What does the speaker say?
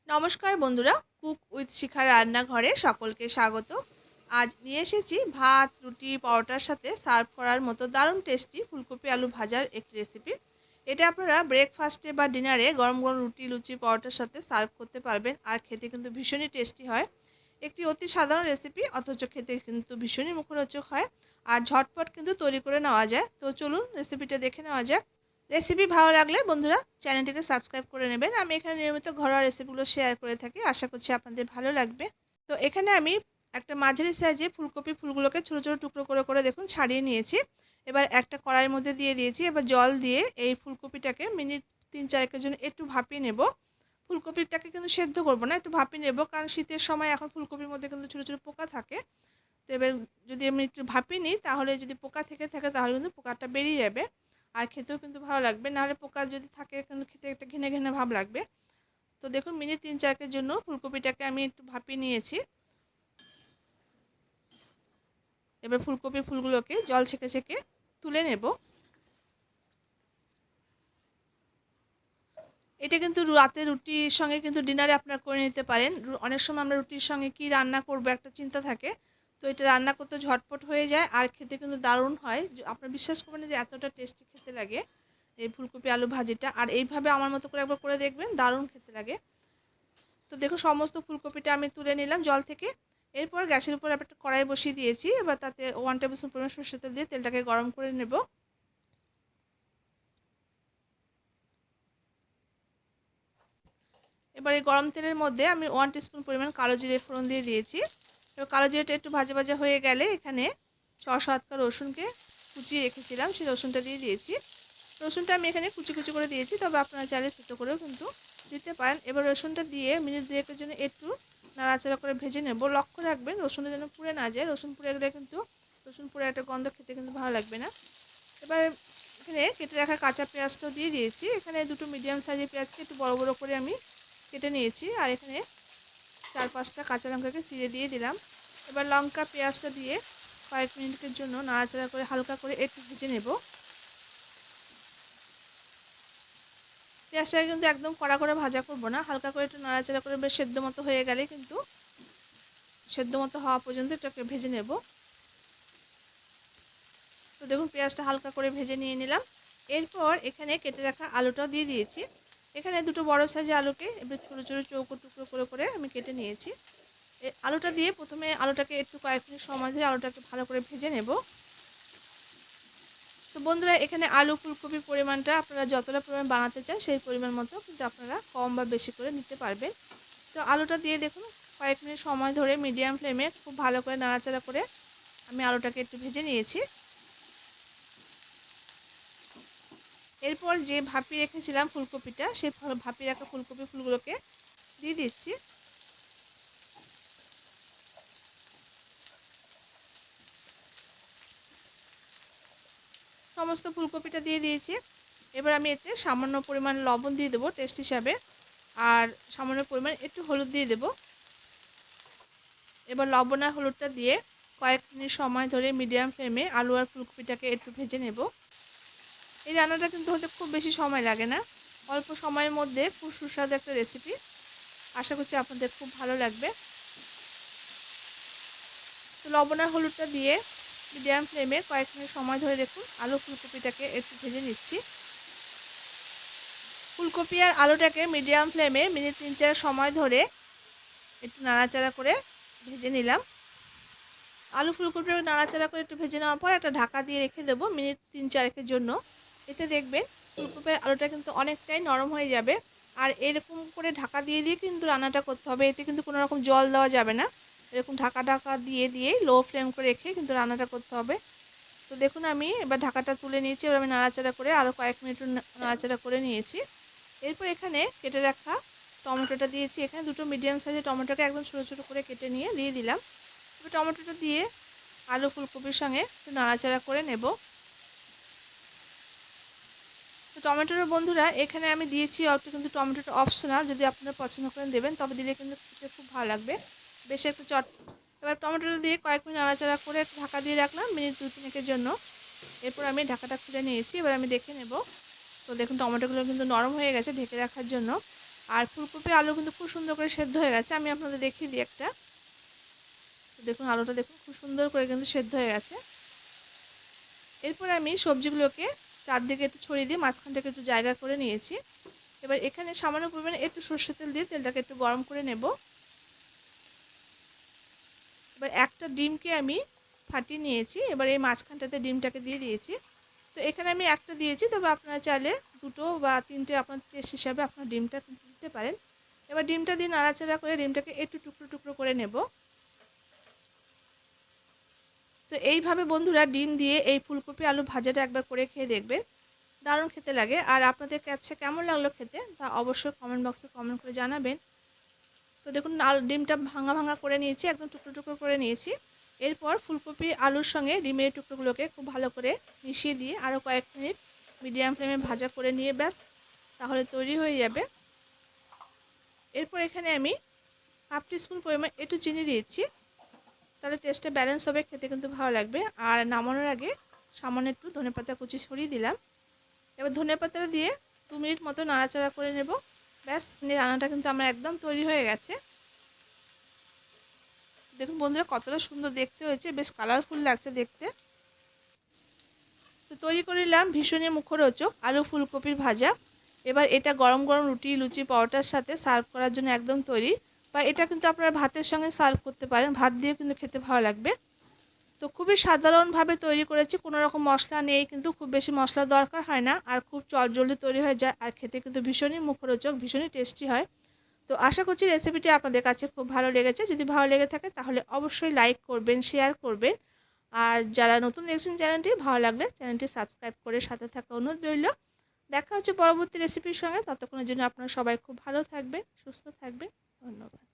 নমস্কার বন্ধুরা, cook with শিখার রান্নাঘরে সকলকে স্বাগত। আজ নিয়ে এসেছি ভাত, রুটি, পরোটার সাথে সার্ভ করার মতো দারুণ টেস্টি ফুলকপি আলু ভাজার একটি রেসিপি। এটা আপনারা ব্রেকফাস্টে বা ডিনারে গরম গরম রুটি, লুচি, পরোটার সাথে সার্ভ করতে পারবেন। আর খেতে কিন্তু ভীষণই টেস্টি হয়। একটি অতি সাধারণ রেসিপি, অথচ খেতে কিন্তু ভীষণই মুখরোচক হয়। আর ঝটপট কিন্তু তৈরি করে নেওয়া যায়। তো চলুন রেসিপিটা দেখে নেওয়া যাক। রেসিপি ভালো লাগলে বন্ধুরা চ্যানেলটিকে সাবস্ক্রাইব করে নেবেন। আমি এখানে নিয়মিত ঘরোয়া রেসিপিগুলো শেয়ার করে থাকি, আশা করছি আপনাদের ভালো লাগবে। তো এখানে আমি একটা মাঝারি সাইজে ফুলকপি ফুলগুলোকে ছোটো ছোটো টুকরো করে করে দেখুন ছাড়িয়ে নিয়েছি। এবার একটা কড়াইয়ের মধ্যে দিয়ে দিয়েছি। এবার জল দিয়ে এই ফুলকপিটাকে মিনিট 3-4 জন্য একটু ভাপিয়ে নেব। ফুলকপিটাকে কিন্তু সেদ্ধ করব না, একটু ভাপিয়ে নেব, কারণ শীতের সময় এখন ফুলকপির মধ্যে কিন্তু ছোটো ছোটো পোকা থাকে। তো এবার যদি আমি একটু ভাপিয়ে নিই, তাহলে যদি পোকা থেকে থাকে তাহলে কিন্তু পোকাটা বেরিয়ে যাবে। আর খেতেও কিন্তু ভালো লাগবে, নাহলে পোকা যদি থাকে কিন্তু খেতে একটা ঘেনে ঘেনে ভাব লাগবে। তো দেখুন মিনিট 3-4 জন্য ফুলকপিটাকে আমি একটু ভাপিয়ে নিয়েছি। এবার ফুলকপির ফুলগুলোকে জল ছেঁকে ছেঁকে তুলে নেব। এটা কিন্তু রাতে রুটির সঙ্গে কিন্তু ডিনারে আপনারা করে নিতে পারেন। অনেক সময় আমরা রুটির সঙ্গে কি রান্না করব একটা চিন্তা থাকে। তো এটা রান্না করতে ঝটপট হয়ে যায় আর খেতে কিন্তু দারুণ হয়। আপনারা বিশ্বাস করবেন না যে এতটা টেস্টি খেতে লাগে এই ফুলকপি আলু ভাজিটা। আর এইভাবে আমার মতো করে একবার করে দেখবেন, দারুণ খেতে লাগে। তো দেখুন সমস্ত ফুলকপিটা আমি তুলে নিলাম জল থেকে। এরপর গ্যাসের উপর একটা কড়াই বসিয়ে দিয়েছি। এবার তাতে 1 টেবিল স্পুন পরিমাণ সরষের তেল দিয়ে তেলটাকে গরম করে নেব। এবার এই গরম তেলের মধ্যে আমি 1 টিস্পুন পরিমাণ কালো জিরে ফোড়ন দিয়ে দিয়েছি। এবার কালো জিরেটা একটু ভাজা ভাজা হয়ে গেলে এখানে 6-7 কোয়া রসুনকে কুচিয়ে রেখেছিলাম, সেই রসুনটা দিয়ে দিয়েছি। রসুনটা আমি এখানে কুচি কুচি করে দিয়েছি, তবে আপনারা চাইলে ছোটো করেও কিন্তু দিতে পারেন। এবার রসুনটা দিয়ে মিনিট 2-1 জন্য একটু নাড়াচাড়া করে ভেজে নেব। লক্ষ্য রাখবেন রসুনটা যেন পুড়ে না যায়, রসুন পুড়ে গেলে কিন্তু রসুন পুড়ে একটা গন্ধ খেতে কিন্তু ভালো লাগবে না। এবার এখানে কেটে রাখা কাঁচা পেঁয়াজটাও দিয়ে দিয়েছি। এখানে দুটো মিডিয়াম সাইজের পেঁয়াজকে একটু বড় বড় করে আমি কেটে নিয়েছি। আর এখানে 4-5টা কাঁচা লঙ্কাকে চিড়ে দিয়ে দিলাম। এবার লঙ্কা পেঁয়াজটা দিয়ে কয়েক মিনিটের জন্য নাড়াচাড়া করে হালকা করে একটু ভেজে নেব। পেঁয়াজটাকে কিন্তু একদম কড়া করে ভাজা করব না, হালকা করে একটু নাড়াচাড়া করে বেশ সেদ্ধ মতো হয়ে গেলে কিন্তু সেদ্ধ মতো হওয়া পর্যন্ত এটাকে ভেজে নেব। তো দেখুন পেঁয়াজটা হালকা করে ভেজে নিয়ে নিলাম। এরপর এখানে কেটে রাখা আলুটাও দিয়ে দিয়েছি। এখানে দুটো বড় সাইজের আলুকে এবার ছোটো ছোটো চৌকো টুকরো করে করে আমি কেটে নিয়েছি। আলুটা দিয়ে প্রথমে আলুটাকে একটু কয়েক মিনিট সময় ধরে আলুটাকে ভালো করে ভেজে নেব। তো বন্ধুরা এখানে আলু ফুলকপির পরিমাণটা আপনারা যতটা পরিমাণ বানাতে চান সেই পরিমাণ মতো কিন্তু আপনারা কম বা বেশি করে নিতে পারবেন। তো আলুটা দিয়ে দেখুন কয়েক মিনিট সময় ধরে মিডিয়াম ফ্লেমে খুব ভালো করে নাড়াচাড়া করে আমি আলুটাকে একটু ভেজে নিয়েছি। এরপর যে ভাপিয়ে রেখেছিলাম ফুলকপিটা, সেই ভাপিয়ে রাখা ফুলকপি ফুলগুলোকে দিয়ে দিচ্ছি। সমস্ত ফুলকপিটা দিয়ে দিয়েছি। এবার আমি এতে সামান্য পরিমাণ লবণ দিয়ে দেবো টেস্ট হিসাবে, আর সামান্য পরিমাণ একটু হলুদ দিয়ে দেবো। এবার লবণ আর হলুদটা দিয়ে কয়েক মিনিট সময় ধরে মিডিয়াম ফ্লেমে আলু আর ফুলকপিটাকে একটু ভেজে নেব। এই রান্নাটা কিন্তু হতে খুব বেশি সময় লাগে না, অল্প সময়ের মধ্যে খুব সুস্বাদু একটা রেসিপি। আশা করছি আপনাদের খুব ভালো লাগবে। তো লবণ আর হলুদটা দিয়ে মিডিয়াম ফ্লেমে কয়েক মিনিট সময় ধরে দেখুন আলু ফুলকপিটাকে একটু ভেজে নিচ্ছি। ফুলকপি আর আলুটাকে মিডিয়াম ফ্লেমে মিনিট 3-4 সময় ধরে একটু নাড়াচাড়া করে ভেজে নিলাম। আলু ফুলকপি নাড়াচাড়া করে একটু ভেজে নেওয়ার পর একটা ঢাকা দিয়ে রেখে দেবো মিনিট 3-4 জন্য। এতে দেখবেন ফুলকপির আলুটা কিন্তু অনেকটাই নরম হয়ে যাবে। আর এরকম করে ঢাকা দিয়ে দিয়ে কিন্তু রান্নাটা করতে হবে, এতে কিন্তু কোনো রকম জল দেওয়া যাবে না। এরকম ঢাকা ঢাকা দিয়ে দিয়েই লো ফ্লেম করে রেখে কিন্তু রান্নাটা করতে হবে। তো দেখুন আমি এবার ঢাকাটা তুলে নিয়েছি। এবার আমি নাড়াচাড়া করে আরও কয়েক মিনিট নাড়াচাড়া করে নিয়েছি। এরপর এখানে কেটে রাখা টমেটোটা দিয়েছি। এখানে দুটো মিডিয়াম সাইজের টমেটোকে একদম ছোটো ছোটো করে কেটে নিয়ে দিয়ে দিলাম। এবার টমেটোটা দিয়ে আলু ফুলকপির সঙ্গে একটু নাড়াচাড়া করে নেব। তো টমেটোর বন্ধুরা এখানে আমি দিয়েছি একটু, কিন্তু টমেটোটা অপশনাল, যদি আপনারা পছন্দ করেন দেবেন, তবে দিলে কিন্তু খেতে খুব ভালো লাগবে, বেশ একটু চট। এবার টমেটোটা দিয়ে কয়েক মিনিট নাড়াচাড়া করে একটু ঢাকা দিয়ে রাখলাম মিনিট 2-3 জন্য। এরপর আমি ঢাকাটা খুলে নিয়েছি। এবার আমি দেখে নেব। তো দেখুন টমেটোগুলো কিন্তু নরম হয়ে গেছে ঢেকে রাখার জন্য। আর ফুলকপি আলু কিন্তু খুব সুন্দর করে সেদ্ধ হয়ে গেছে। আমি আপনাদের দেখিয়ে দিই একটা। দেখুন আলুটা দেখুন খুব সুন্দর করে কিন্তু সেদ্ধ হয়ে গেছে। এরপর আমি সবজিগুলোকে চারদিকে একটু ছড়িয়ে দিয়ে মাঝখানটাকে একটু জায়গা করে নিয়েছি। এবার এখানে সামান্য পরিমাণে একটু সরষের তেল দিয়ে তেলটাকে একটু গরম করে নেব। এবার একটা ডিমকে আমি ফাটিয়ে নিয়েছি। এবার এই মাঝখানটাতে ডিমটাকে দিয়ে দিয়েছি। তো এখানে আমি একটা দিয়েছি, তবে আপনারা চাইলে দুটো বা তিনটে আপনার টেস্ট হিসাবে আপনার ডিমটা দিতে পারেন। এবার ডিমটা দিয়ে নাড়াচাড়া করে ডিমটাকে একটু টুকরো টুকরো করে নেব। তো এইভাবে বন্ধুরা ডিম দিয়ে এই ফুলকপি আলু ভাজাটা একবার করে খেয়ে দেখবেন, দারুণ খেতে লাগে। আর আপনাদের কাছে কেমন লাগলো খেতে তা অবশ্যই কমেন্ট বক্সে কমেন্ট করে জানাবেন। তো দেখুন ডিমটা ভাঙা ভাঙা করে নিয়েছি, একদম টুকরো টুকরো করে নিয়েছি। এরপর ফুলকপি আলুর সঙ্গে ডিমের টুকরোগুলোকে খুব ভালো করে মিশিয়ে দিয়ে আরও কয়েক মিনিট মিডিয়াম ফ্লেমে ভাজা করে নিয়ে ব্যাস তাহলে তৈরি হয়ে যাবে। এরপর এখানে আমি হাফ টিস্পুন পরিমাণ একটু চিনি দিয়েছি, তাহলে টেস্টটা ব্যালেন্স হবে, খেতে কিন্তু ভালো লাগবে। আর নামানোর আগে সামান্য একটু ধনেপাতা কুচি ছড়িয়ে দিলাম। এবার ধনেপাতাটা দিয়ে 2 মিনিট মতো নাড়াচাড়া করে নেব। ব্যাস রান্নাটা কিন্তু আমার একদম তৈরি হয়ে গেছে। দেখুন বন্ধুরা কতটা সুন্দর দেখতে হয়েছে, বেশ কালারফুল লাগছে দেখতে। তো তৈরি করে নিলাম ভীষণই মুখরোচক আলু ফুলকপির ভাজা। এবার এটা গরম গরম রুটি, লুচি, পরোটার সাথে সার্ভ করার জন্য একদম তৈরি। বা এটা কিন্তু আপনারা ভাতের সঙ্গে সার্ভ করতে পারেন, ভাত দিয়ে কিন্তু খেতে ভালো লাগবে। তো খুবই সাধারণভাবে তৈরি করেছি, কোনো রকম মশলা নেই, কিন্তু খুব বেশি মশলার দরকার হয় না, আর খুব জলদি তৈরি হয়ে যায়, আর খেতে কিন্তু ভীষণই মুখরোচক, ভীষণই টেস্টি হয়। তো আশা করছি রেসিপিটি আপনাদের কাছে খুব ভালো লেগেছে। যদি ভালো লেগে থাকে তাহলে অবশ্যই লাইক করবেন, শেয়ার করবেন। আর যারা নতুন দেখছেন চ্যানেলটি, ভালো লাগলে চ্যানেলটি সাবস্ক্রাইব করে সাথে থাকা অনুরোধ রইল। দেখা হচ্ছে পরবর্তী রেসিপির সঙ্গে। ততক্ষণের জন্য আপনারা সবাই খুব ভালো থাকবেন, সুস্থ থাকবেন। ধন্যবাদ।